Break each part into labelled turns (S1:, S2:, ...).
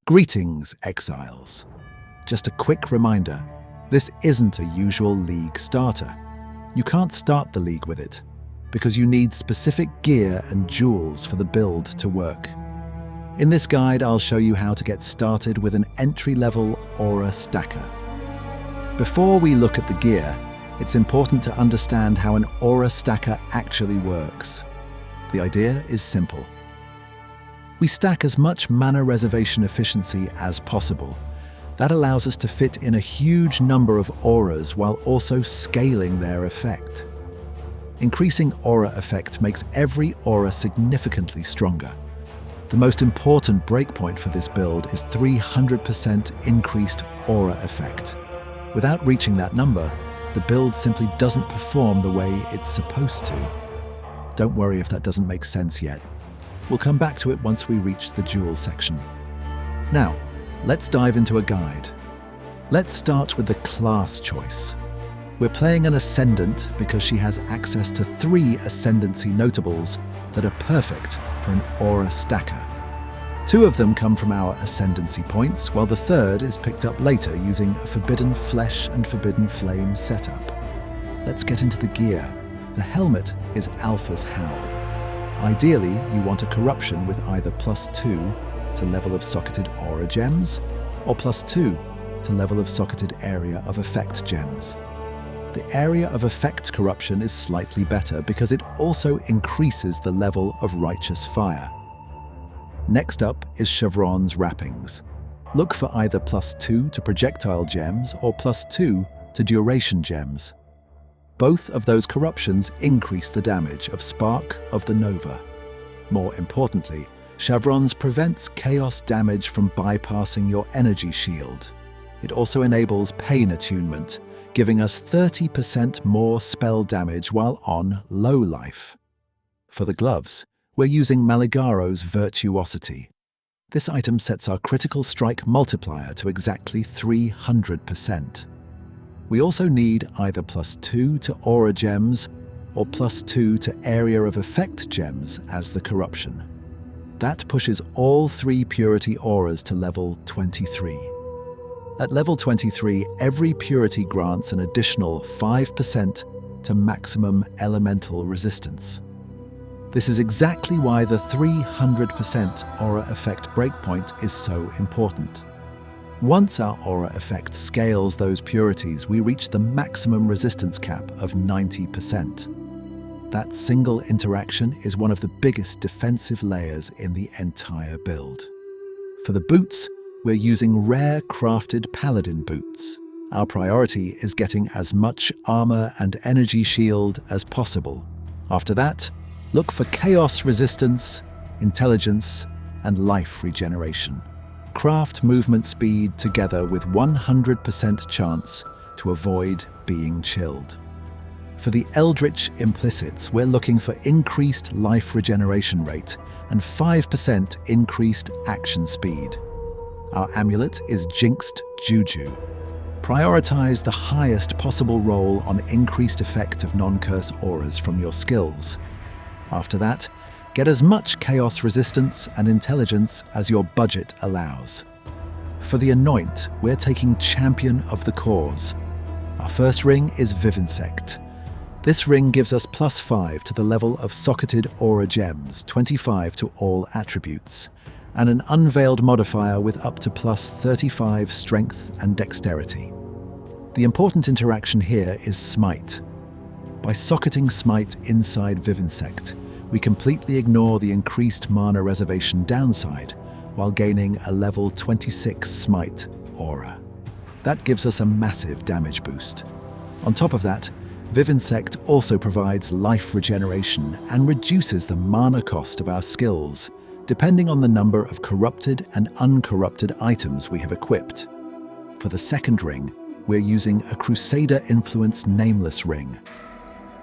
S1: Greetings, Exiles. Just a quick reminder, this isn't a usual League starter. You can't start the League with it, because you need specific gear and jewels for the build to work. In this guide, I'll show you how to get started with an entry-level Aurastacker. Before we look at the gear, it's important to understand how an Aurastacker actually works. The idea is simple. We stack as much mana reservation efficiency as possible. That allows us to fit in a huge number of auras while also scaling their effect. Increasing aura effect makes every aura significantly stronger. The most important breakpoint for this build is 300% increased aura effect. Without reaching that number, the build simply doesn't perform the way it's supposed to. Don't worry if that doesn't make sense yet. We'll come back to it once we reach the jewel section. Now, let's dive into a guide. Let's start with the class choice. We're playing an Ascendant because she has access to 3 Ascendancy notables that are perfect for an Aurastacker. 2 of them come from our Ascendancy points, while the 3rd is picked up later using a Forbidden Flesh and Forbidden Flame setup. Let's get into the gear. The helmet is Alpha's Howl. Ideally, you want a corruption with either +2 to level of socketed aura gems, or +2 to level of socketed area of effect gems. The area of effect corruption is slightly better because it also increases the level of righteous fire. Next up is Chevron's wrappings. Look for either +2 to projectile gems or +2 to duration gems. Both of those corruptions increase the damage of Spark of the Nova. More importantly, Chevron's prevents chaos damage from bypassing your energy shield. It also enables pain attunement, giving us 30% more spell damage while on low life. For the gloves, we're using Maligaro's Virtuosity. This item sets our critical strike multiplier to exactly 300%. We also need either +2 to aura gems or +2 to area of effect gems as the corruption. That pushes all 3 purity auras to level 23. At level 23, every purity grants an additional 5% to maximum elemental resistance. This is exactly why the 300% aura effect breakpoint is so important. Once our aura effect scales those purities, we reach the maximum resistance cap of 90%. That single interaction is one of the biggest defensive layers in the entire build. For the boots, we're using rare crafted paladin boots. Our priority is getting as much armor and energy shield as possible. After that, look for chaos resistance, intelligence, and life regeneration. Craft movement speed together with 100% chance to avoid being chilled. For the Eldritch Implicits, we're looking for increased life regeneration rate and 5% increased action speed. Our amulet is Jinxed Juju. Prioritize the highest possible roll on increased effect of non-curse auras from your skills. After that, get as much chaos resistance and intelligence as your budget allows. For the Anoint, we're taking Champion of the Cause. Our first ring is Vivinsect. This ring gives us +5 to the level of socketed aura gems, 25 to all attributes, and an unveiled modifier with up to +35 strength and dexterity. The important interaction here is Smite. By socketing Smite inside Vivinsect, we completely ignore the increased mana reservation downside while gaining a level 26 Smite aura. That gives us a massive damage boost. On top of that, Vivinsect also provides life regeneration and reduces the mana cost of our skills, depending on the number of corrupted and uncorrupted items we have equipped. For the second ring, we're using a Crusader Influence Nameless ring.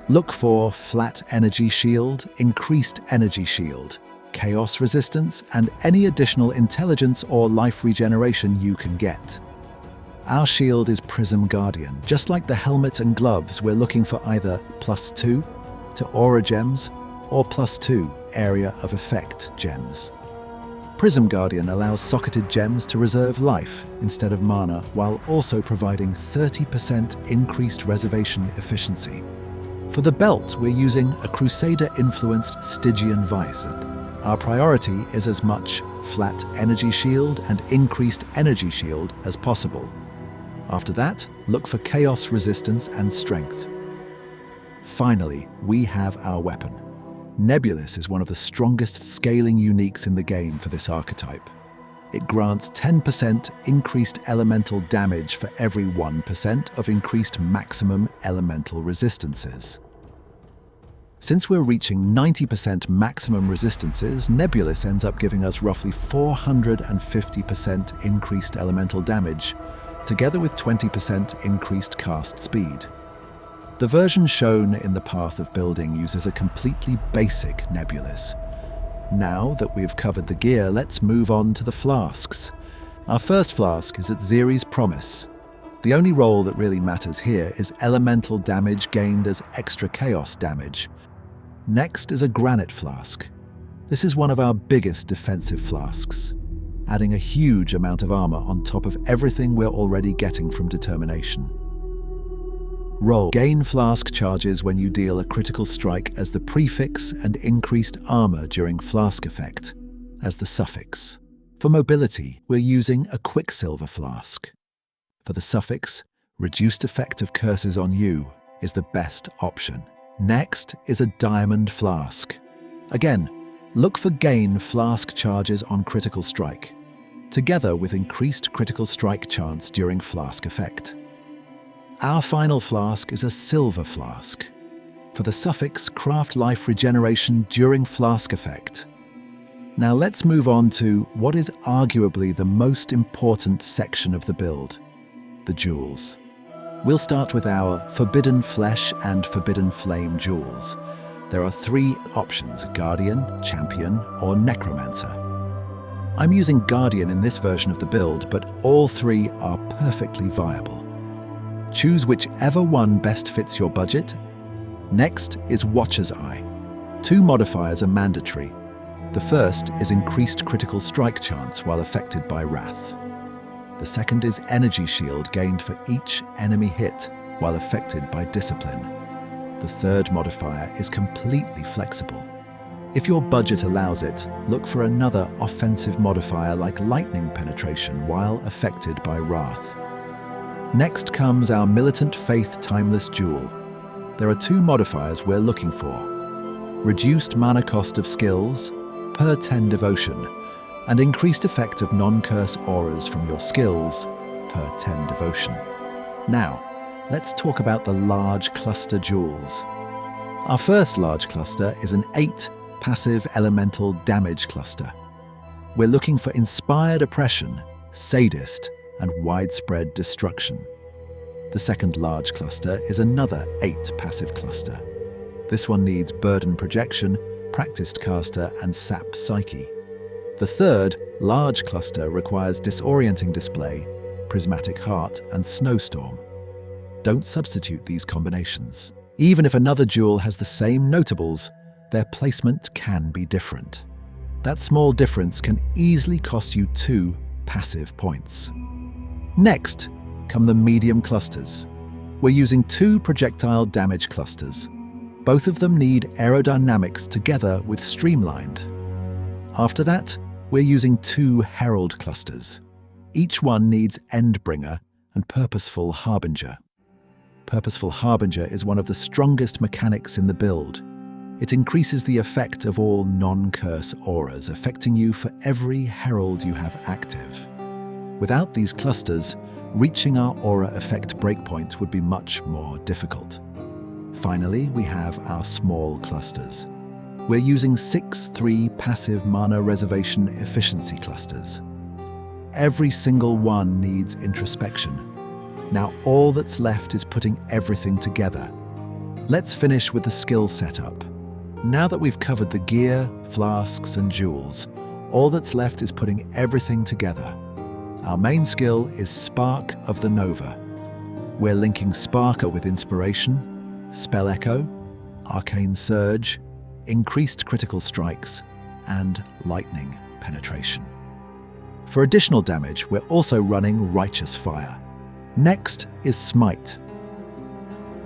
S1: Look for Flat Energy Shield, Increased Energy Shield, Chaos Resistance, and any additional intelligence or life regeneration you can get. Our shield is Prism Guardian. Just like the helmet and gloves, we're looking for either +2 to aura gems or +2 area of effect gems. Prism Guardian allows socketed gems to reserve life instead of mana, while also providing 30% increased reservation efficiency. For the belt, we're using a Crusader-influenced Stygian Visor. Our priority is as much flat energy shield and increased energy shield as possible. After that, look for chaos resistance and strength. Finally, we have our weapon. Nebulous is one of the strongest scaling uniques in the game for this archetype. It grants 10% increased elemental damage for every 1% of increased maximum elemental resistances. Since we're reaching 90% maximum resistances, Nebulous ends up giving us roughly 450% increased elemental damage, together with 20% increased cast speed. The version shown in the path of building uses a completely basic Nebulous. Now that we've covered the gear, let's move on to the flasks. Our first flask is at Zeri's Promise. The only role that really matters here is elemental damage gained as extra chaos damage. Next is a Granite Flask. This is one of our biggest defensive flasks, adding a huge amount of armor on top of everything we're already getting from Determination. Roll. Gain flask charges when you deal a critical strike as the prefix and increased armor during Flask Effect as the suffix. For mobility, we're using a Quicksilver Flask. For the suffix, reduced effect of curses on you is the best option. Next is a Diamond Flask. Again, look for gain flask charges on critical strike, together with increased critical strike chance during Flask Effect. Our final flask is a Silver Flask. For the suffix, craft life regeneration during Flask Effect. Now let's move on to what is arguably the most important section of the build, the jewels. We'll start with our Forbidden Flesh and Forbidden Flame jewels. There are 3 options: Guardian, Champion, or Necromancer. I'm using Guardian in this version of the build, but all 3 are perfectly viable. Choose whichever one best fits your budget. Next is Watcher's Eye. 2 modifiers are mandatory. The first is increased critical strike chance while affected by Wrath. The second is Energy Shield gained for each enemy hit while affected by Discipline. The third modifier is completely flexible. If your budget allows it, look for another offensive modifier like Lightning Penetration while affected by Wrath. Next comes our Militant Faith Timeless Jewel. There are 2 modifiers we're looking for: reduced mana cost of skills per 10 devotion, and increased effect of non-curse auras from your skills per 10 devotion. Now, let's talk about the large cluster jewels. Our first large cluster is an 8 passive elemental damage cluster. We're looking for Inspired Oppression, Sadist, and Widespread Destruction. The second large cluster is another 8 passive cluster. This one needs Burden Projection, Practiced Caster, and Sap Psyche. The third large cluster requires Disorienting Display, Prismatic Heart, and Snowstorm. Don't substitute these combinations. Even if another jewel has the same notables, their placement can be different. That small difference can easily cost you 2 passive points. Next come the medium clusters. We're using 2 projectile damage clusters. Both of them need aerodynamics together with Streamlined. After that, we're using 2 Herald clusters. Each one needs Endbringer and Purposeful Harbinger. Purposeful Harbinger is one of the strongest mechanics in the build. It increases the effect of all non-curse auras, affecting you for every Herald you have active. Without these clusters, reaching our aura effect breakpoint would be much more difficult. Finally, we have our small clusters. We're using 6 3 passive mana reservation efficiency clusters. Every single one needs introspection. Now all that's left is putting everything together. Let's finish with the skill setup. Now that we've covered the gear, flasks, and jewels, all that's left is putting everything together. Our main skill is Spark of the Nova. We're linking Sparker with Inspiration, Spell Echo, Arcane Surge, Increased Critical Strikes, and Lightning penetration. For additional damage, we're also running Righteous Fire. Next is Smite.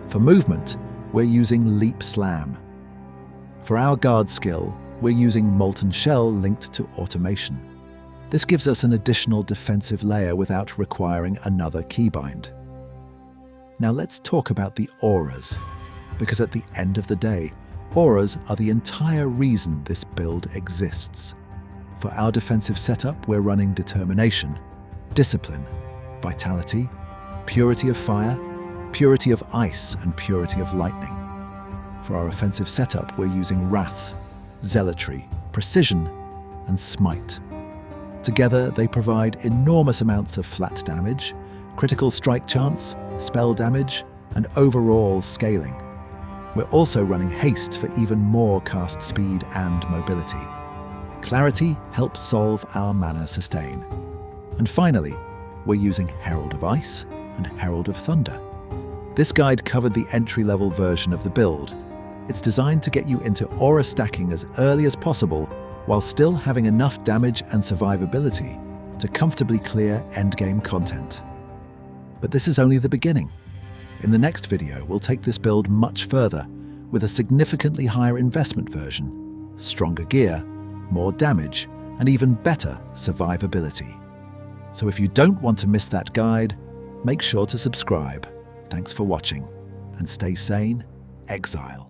S1: For movement, we're using Leap Slam. For our guard skill, we're using Molten Shell linked to automation. This gives us an additional defensive layer without requiring another keybind. Now let's talk about the auras, because at the end of the day, auras are the entire reason this build exists. For our defensive setup, we're running Determination, Discipline, Vitality, Purity of Fire, Purity of Ice, and Purity of Lightning. For our offensive setup, we're using Wrath, Zealotry, Precision, and Smite. Together, they provide enormous amounts of flat damage, critical strike chance, spell damage, and overall scaling. We're also running Haste for even more cast speed and mobility. Clarity helps solve our mana sustain. And finally, we're using Herald of Ice and Herald of Thunder. This guide covered the entry-level version of the build. It's designed to get you into aura stacking as early as possible while still having enough damage and survivability to comfortably clear endgame content. But this is only the beginning. In the next video, we'll take this build much further with a significantly higher investment version, stronger gear, more damage, and even better survivability. So if you don't want to miss that guide, make sure to subscribe. Thanks for watching, and stay sane, Exile.